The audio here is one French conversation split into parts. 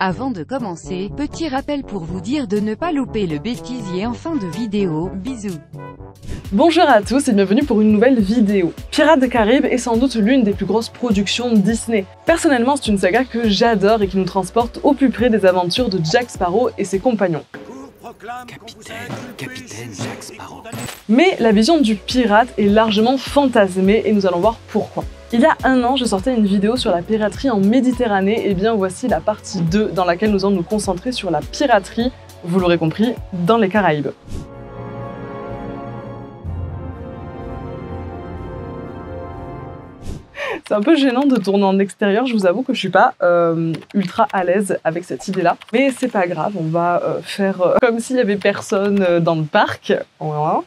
Avant de commencer, petit rappel pour vous dire de ne pas louper le bêtisier en fin de vidéo. Bisous. Bonjour à tous et bienvenue pour une nouvelle vidéo. Pirates des Caraïbes est sans doute l'une des plus grosses productions Disney. Personnellement, c'est une saga que j'adore et qui nous transporte au plus près des aventures de Jack Sparrow et ses compagnons. Capitaine Jack Sparrow. Mais la vision du pirate est largement fantasmée et nous allons voir pourquoi. Il y a un an, je sortais une vidéo sur la piraterie en Méditerranée et bien voici la partie 2 dans laquelle nous allons nous concentrer sur la piraterie, vous l'aurez compris, dans les Caraïbes. C'est un peu gênant de tourner en extérieur, je vous avoue que je suis pas ultra à l'aise avec cette idée-là. Mais c'est pas grave, on va faire comme s'il y avait personne dans le parc. Voilà.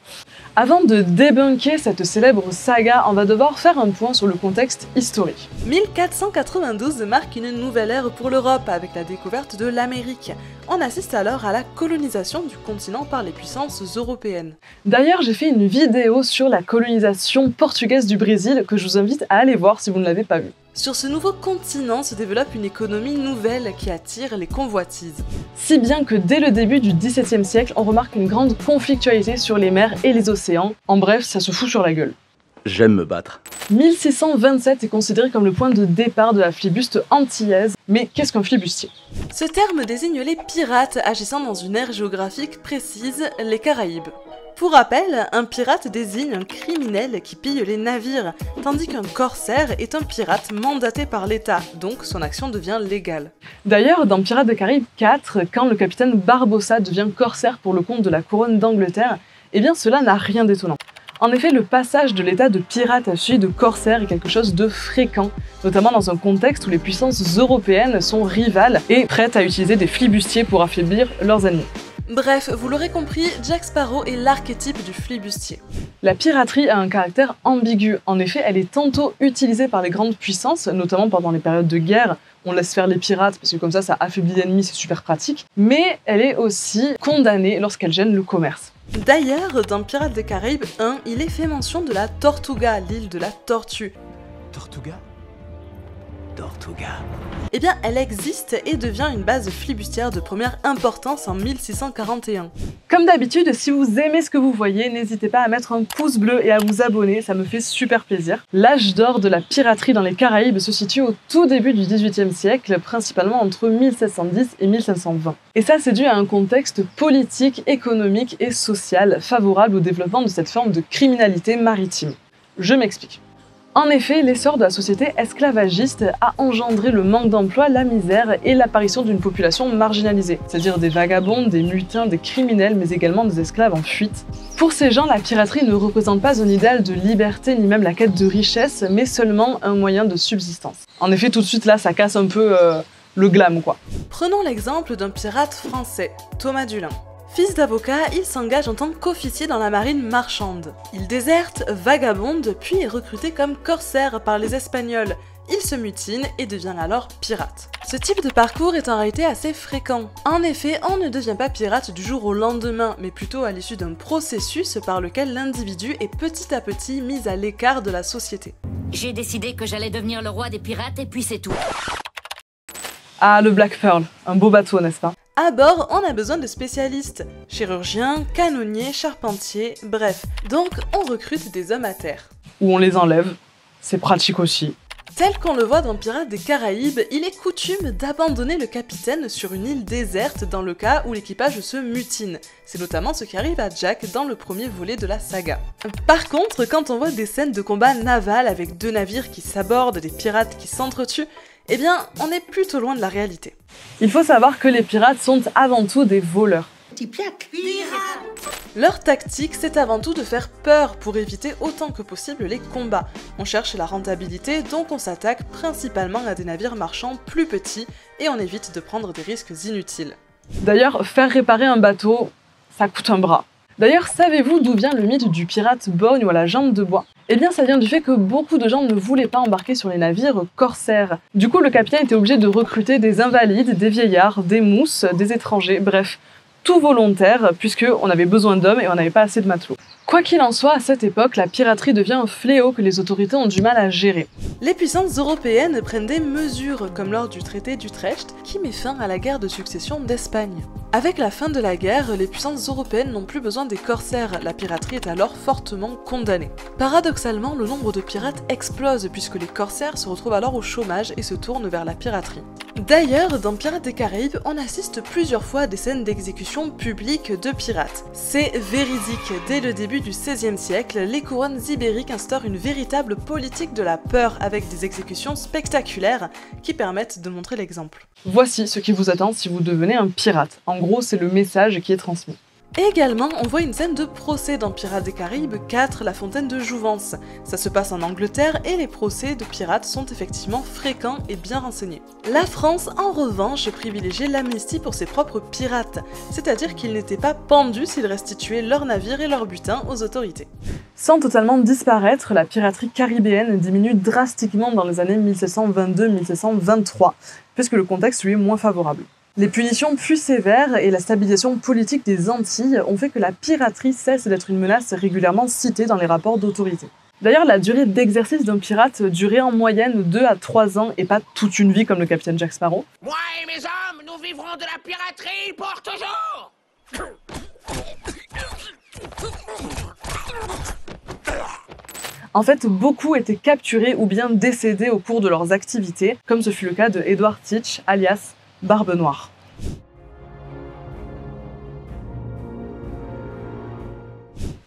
Avant de débunker cette célèbre saga, on va devoir faire un point sur le contexte historique. 1492 marque une nouvelle ère pour l'Europe avec la découverte de l'Amérique. On assiste alors à la colonisation du continent par les puissances européennes. D'ailleurs, j'ai fait une vidéo sur la colonisation portugaise du Brésil que je vous invite à aller voir si vous ne l'avez pas vue. Sur ce nouveau continent se développe une économie nouvelle qui attire les convoitises. Si bien que dès le début du XVIIe siècle, on remarque une grande conflictualité sur les mers et les océans. En bref, ça se fout sur la gueule. J'aime me battre. 1627 est considéré comme le point de départ de la flibuste antillaise. Mais qu'est-ce qu'un flibustier? Ce terme désigne les pirates agissant dans une aire géographique précise, les Caraïbes. Pour rappel, un pirate désigne un criminel qui pille les navires, tandis qu'un corsaire est un pirate mandaté par l'État, donc son action devient légale. D'ailleurs, dans Pirates des Caraïbes 4, quand le capitaine Barbossa devient corsaire pour le compte de la couronne d'Angleterre, eh bien cela n'a rien d'étonnant. En effet, le passage de l'état de pirate à celui de corsaire est quelque chose de fréquent, notamment dans un contexte où les puissances européennes sont rivales et prêtes à utiliser des flibustiers pour affaiblir leurs ennemis. Bref, vous l'aurez compris, Jack Sparrow est l'archétype du flibustier. La piraterie a un caractère ambigu. En effet, elle est tantôt utilisée par les grandes puissances, notamment pendant les périodes de guerre. On laisse faire les pirates parce que comme ça affaiblit l'ennemi, c'est super pratique. Mais elle est aussi condamnée lorsqu'elle gêne le commerce. D'ailleurs, dans Pirates des Caraïbes 1, il est fait mention de la Tortuga, l'île de la tortue. Tortuga. Eh bien, elle existe et devient une base flibustière de première importance en 1641. Comme d'habitude, si vous aimez ce que vous voyez, n'hésitez pas à mettre un pouce bleu et à vous abonner, ça me fait super plaisir. L'âge d'or de la piraterie dans les Caraïbes se situe au tout début du XVIIIe siècle, principalement entre 1710 et 1520. Et ça, c'est dû à un contexte politique, économique et social favorable au développement de cette forme de criminalité maritime. Je m'explique. En effet, l'essor de la société esclavagiste a engendré le manque d'emploi, la misère et l'apparition d'une population marginalisée, c'est-à-dire des vagabonds, des mutins, des criminels, mais également des esclaves en fuite. Pour ces gens, la piraterie ne représente pas un idéal de liberté ni même la quête de richesse, mais seulement un moyen de subsistance. En effet, tout de suite là, ça casse un peu le glam, quoi. Prenons l'exemple d'un pirate français, Thomas Dulin. Fils d'avocat, il s'engage en tant qu'officier dans la marine marchande. Il déserte, vagabonde, puis est recruté comme corsaire par les Espagnols. Il se mutine et devient alors pirate. Ce type de parcours est en réalité assez fréquent. En effet, on ne devient pas pirate du jour au lendemain, mais plutôt à l'issue d'un processus par lequel l'individu est petit à petit mis à l'écart de la société. J'ai décidé que j'allais devenir le roi des pirates et puis c'est tout. Ah, le Black Pearl, un beau bateau, n'est-ce pas? À bord, on a besoin de spécialistes, chirurgiens, canonniers, charpentiers, bref. Donc, on recrute des hommes à terre. Ou on les enlève, c'est pratique aussi. Tel qu'on le voit dans Pirates des Caraïbes, il est coutume d'abandonner le capitaine sur une île déserte dans le cas où l'équipage se mutine. C'est notamment ce qui arrive à Jack dans le premier volet de la saga. Par contre, quand on voit des scènes de combat naval avec deux navires qui s'abordent, des pirates qui s'entretuent, eh bien, on est plutôt loin de la réalité. Il faut savoir que les pirates sont avant tout des voleurs. Leur tactique, c'est avant tout de faire peur pour éviter autant que possible les combats. On cherche la rentabilité, donc on s'attaque principalement à des navires marchands plus petits et on évite de prendre des risques inutiles. D'ailleurs, faire réparer un bateau, ça coûte un bras. D'ailleurs, savez-vous d'où vient le mythe du pirate borgne ou à la jambe de bois? Eh bien, ça vient du fait que beaucoup de gens ne voulaient pas embarquer sur les navires corsaires. Du coup, le capitaine était obligé de recruter des invalides, des vieillards, des mousses, des étrangers, bref, tout volontaire, puisqu'on avait besoin d'hommes et on n'avait pas assez de matelots. Quoi qu'il en soit, à cette époque, la piraterie devient un fléau que les autorités ont du mal à gérer. Les puissances européennes prennent des mesures, comme lors du traité d'Utrecht, qui met fin à la guerre de succession d'Espagne. Avec la fin de la guerre, les puissances européennes n'ont plus besoin des corsaires, la piraterie est alors fortement condamnée. Paradoxalement, le nombre de pirates explose puisque les corsaires se retrouvent alors au chômage et se tournent vers la piraterie. D'ailleurs, dans Pirates des Caraïbes, on assiste plusieurs fois à des scènes d'exécution publique de pirates. C'est véridique, dès le début du XVIe siècle, les couronnes ibériques instaurent une véritable politique de la peur avec des exécutions spectaculaires qui permettent de montrer l'exemple. Voici ce qui vous attend si vous devenez un pirate. En gros, c'est le message qui est transmis. Et également, on voit une scène de procès dans Pirates des Caraïbes 4, la fontaine de Jouvence. Ça se passe en Angleterre et les procès de pirates sont effectivement fréquents et bien renseignés. La France, en revanche, privilégiait l'amnistie pour ses propres pirates, c'est-à-dire qu'ils n'étaient pas pendus s'ils restituaient leurs navires et leurs butins aux autorités. Sans totalement disparaître, la piraterie caribéenne diminue drastiquement dans les années 1722-1723, puisque le contexte lui est moins favorable. Les punitions plus sévères et la stabilisation politique des Antilles ont fait que la piraterie cesse d'être une menace régulièrement citée dans les rapports d'autorité. D'ailleurs, la durée d'exercice d'un pirate durait en moyenne 2 à 3 ans et pas toute une vie comme le capitaine Jack Sparrow. Moi et mes hommes, nous vivrons de la piraterie pour toujours. En fait, beaucoup étaient capturés ou bien décédés au cours de leurs activités, comme ce fut le cas de Edward Teach, alias Barbe Noire.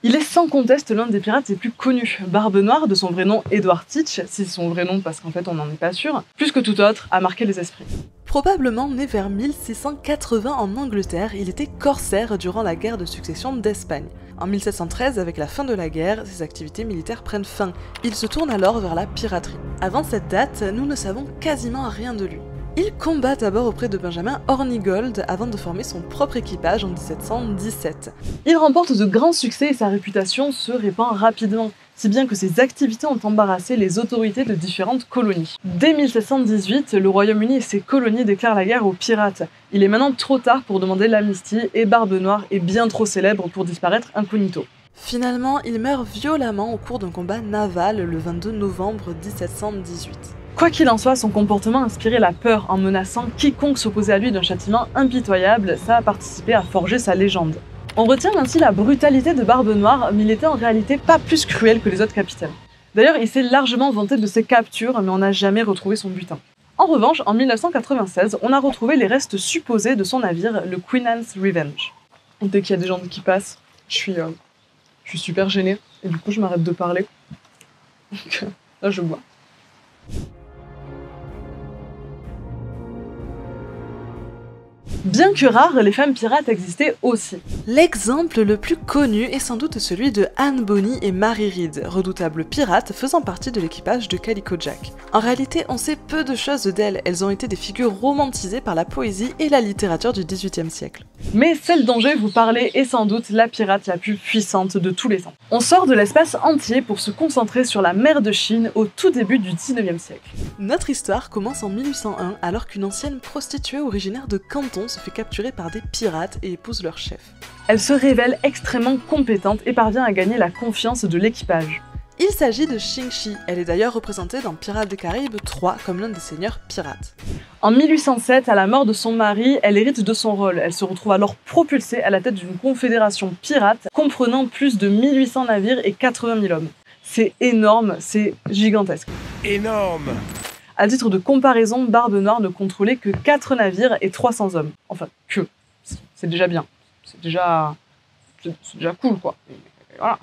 Il est sans conteste l'un des pirates les plus connus. Barbe Noire, de son vrai nom Edward Teach, si c'est son vrai nom parce qu'en fait on n'en est pas sûr, plus que tout autre, a marqué les esprits. Probablement né vers 1680 en Angleterre, il était corsaire durant la guerre de succession d'Espagne. En 1713, avec la fin de la guerre, ses activités militaires prennent fin. Il se tourne alors vers la piraterie. Avant cette date, nous ne savons quasiment rien de lui. Il combat d'abord auprès de Benjamin Hornigold avant de former son propre équipage en 1717. Il remporte de grands succès et sa réputation se répand rapidement, si bien que ses activités ont embarrassé les autorités de différentes colonies. Dès 1718, le Royaume-Uni et ses colonies déclarent la guerre aux pirates. Il est maintenant trop tard pour demander l'amnistie et Barbe Noire est bien trop célèbre pour disparaître incognito. Finalement, il meurt violemment au cours d'un combat naval le 22 novembre 1718. Quoi qu'il en soit, son comportement inspirait la peur en menaçant quiconque s'opposait à lui d'un châtiment impitoyable, ça a participé à forger sa légende. On retient ainsi la brutalité de Barbe Noire, mais il était en réalité pas plus cruel que les autres capitaines. D'ailleurs, il s'est largement vanté de ses captures, mais on n'a jamais retrouvé son butin. En revanche, en 1996, on a retrouvé les restes supposés de son navire, le Queen Anne's Revenge. Dès qu'il y a des gens qui passent, je suis super gênée, et du coup je m'arrête de parler. Donc là je bois. Bien que rares, les femmes pirates existaient aussi. L'exemple le plus connu est sans doute celui de Anne Bonny et Mary Read, redoutables pirates faisant partie de l'équipage de Calico Jack. En réalité, on sait peu de choses d'elles, elles ont été des figures romantisées par la poésie et la littérature du XVIIIe siècle. Mais celle dont je vais vous parler est sans doute la pirate la plus puissante de tous les temps. On sort de l'espace entier pour se concentrer sur la mer de Chine au tout début du XIXe siècle. Notre histoire commence en 1801 alors qu'une ancienne prostituée originaire de Canton se fait capturer par des pirates et épouse leur chef. Elle se révèle extrêmement compétente et parvient à gagner la confiance de l'équipage. Il s'agit de Xingxi, elle est d'ailleurs représentée dans Pirates des Caraïbes 3 comme l'un des seigneurs pirates. En 1807, à la mort de son mari, elle hérite de son rôle. Elle se retrouve alors propulsée à la tête d'une confédération pirate comprenant plus de 1800 navires et 80 000 hommes. C'est énorme, c'est gigantesque. Énorme. À titre de comparaison, Barbe Noire ne contrôlait que 4 navires et 300 hommes. Enfin, c'est déjà bien. C'est déjà cool, quoi. Et voilà.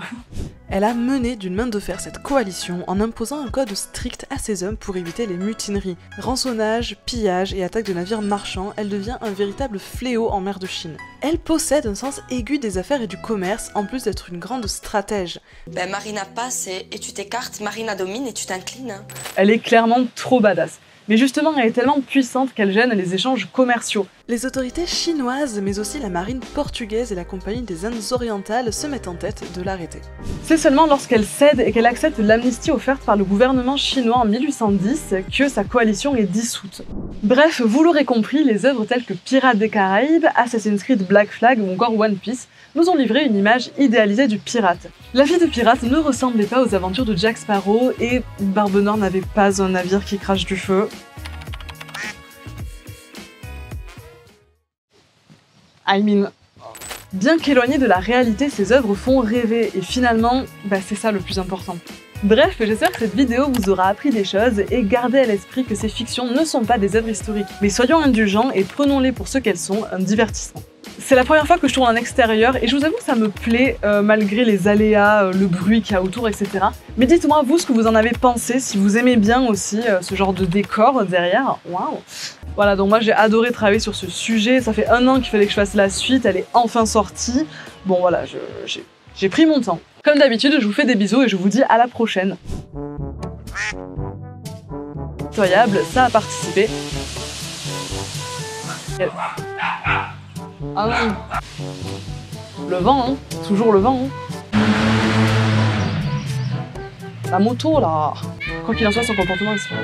Elle a mené d'une main de fer cette coalition en imposant un code strict à ses hommes pour éviter les mutineries. Rançonnage, pillage et attaque de navires marchands, elle devient un véritable fléau en mer de Chine. Elle possède un sens aigu des affaires et du commerce, en plus d'être une grande stratège. Ben Marina passe et tu t'écartes, Marina domine et tu t'inclines. Elle est clairement trop badass. Mais justement, elle est tellement puissante qu'elle gêne les échanges commerciaux. Les autorités chinoises, mais aussi la marine portugaise et la Compagnie des Indes orientales se mettent en tête de l'arrêter. C'est seulement lorsqu'elle cède et qu'elle accepte l'amnistie offerte par le gouvernement chinois en 1810 que sa coalition est dissoute. Bref, vous l'aurez compris, les œuvres telles que Pirates des Caraïbes, Assassin's Creed Black Flag ou encore One Piece nous ont livré une image idéalisée du pirate. La vie de pirate ne ressemblait pas aux aventures de Jack Sparrow et Barbe Noire n'avait pas un navire qui crache du feu. Bien qu'éloignées de la réalité, ces œuvres font rêver et finalement, c'est ça le plus important. Bref, j'espère que cette vidéo vous aura appris des choses et gardez à l'esprit que ces fictions ne sont pas des œuvres historiques. Mais soyons indulgents et prenons-les pour ce qu'elles sont, un divertissement. C'est la première fois que je tourne en extérieur et je vous avoue que ça me plaît malgré les aléas, le bruit qu'il y a autour, etc. Mais dites-moi vous ce que vous en avez pensé, si vous aimez bien aussi ce genre de décor derrière. Waouh! Voilà, donc moi j'ai adoré travailler sur ce sujet, ça fait 1 an qu'il fallait que je fasse la suite, elle est enfin sortie. Bon voilà, j'ai pris mon temps. Comme d'habitude, je vous fais des bisous et je vous dis à la prochaine. Incroyable, ça a participé. Ah non. Le vent, hein. Toujours le vent. Hein. La moto, là. Quoi qu'il en soit, son comportement est super.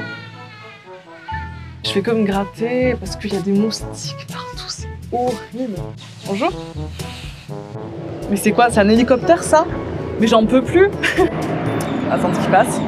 Je fais comme gratter parce qu'il y a des moustiques partout, c'est horrible. Bonjour. Mais c'est quoi? C'est un hélicoptère, ça? Mais j'en peux plus. Attends, ce qui passe.